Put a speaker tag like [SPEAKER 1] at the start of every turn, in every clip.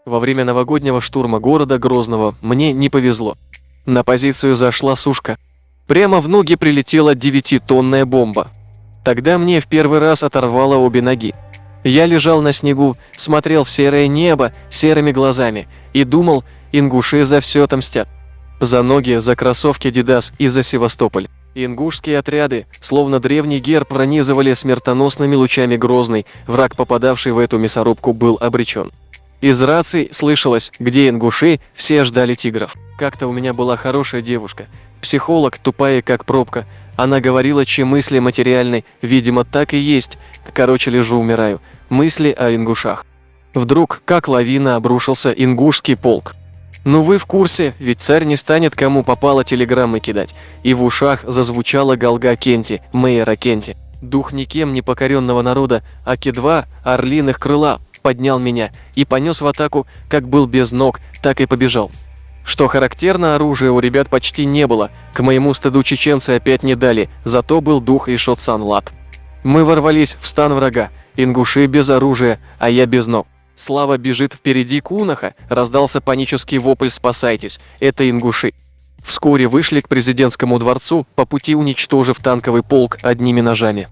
[SPEAKER 1] Во время новогоднего штурма города Грозного мне не повезло. На позицию зашла сушка. Прямо в ноги прилетела 9-тонная бомба. Тогда мне в первый раз оторвало обе ноги. Я лежал на снегу, смотрел в серое небо серыми глазами и думал, ингуши за все отомстят. За ноги, за кроссовки Adidas и за Севастополь. Ингушские отряды, словно древний герб, пронизывали смертоносными лучами Грозный. Враг, попадавший в эту мясорубку, был обречен. Из раций слышалось, где ингуши, все ждали тигров. Как-то у меня была хорошая девушка, психолог, тупая как пробка. Она говорила, че мысли материальны, видимо, так и есть. Короче, лежу, умираю. Мысли о ингушах. Вдруг, как лавина, обрушился ингушский полк. Ну вы в курсе, ведь царь не станет кому попало телеграммы кидать. И в ушах зазвучала галга Кенти, мэйра Кенти. Дух никем не покоренного народа, Аки-2 орлиных крыла поднял меня и понес в атаку, как был без ног, так и побежал. Что характерно, оружия у ребят почти не было, к моему стыду чеченцы опять не дали, зато был дух и шот-сан-лад. Мы ворвались в стан врага, ингуши без оружия, а я без ног. Слава бежит впереди Кунаха, раздался панический вопль «Спасайтесь!» Это ингуши. Вскоре вышли к президентскому дворцу, по пути уничтожив танковый полк одними ножами.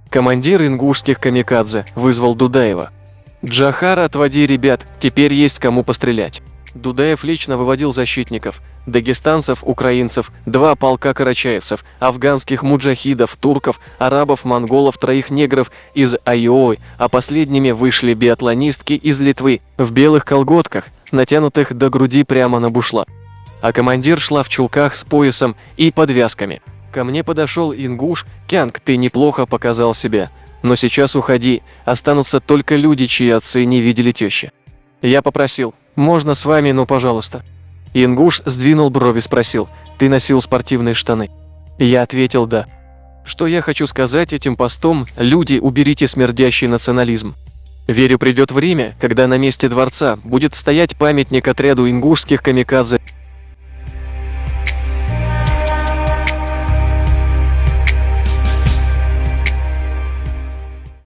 [SPEAKER 1] Командир ингушских камикадзе вызвал Дудаева. «Джохар, отводи ребят, теперь есть кому пострелять». Дудаев лично выводил защитников, дагестанцев, украинцев, 2 полка карачаевцев, афганских муджахидов, турков, арабов, монголов, 3 негров из Айои, а последними вышли биатлонистки из Литвы в белых колготках, натянутых до груди прямо на бушла. А командир шла в чулках с поясом и подвязками. Ко мне подошел ингуш: «Кянг, ты неплохо показал себя, но сейчас уходи, останутся только люди, чьи отцы не видели тещи». Я попросил: «Можно с вами, ну пожалуйста». Ингуш сдвинул брови, спросил: «Ты носил спортивные штаны?» Я ответил: «Да». Что я хочу сказать этим постом? Люди, уберите смердящий национализм. Верю, придет время, когда на месте дворца будет стоять памятник отряду ингушских камикадзе.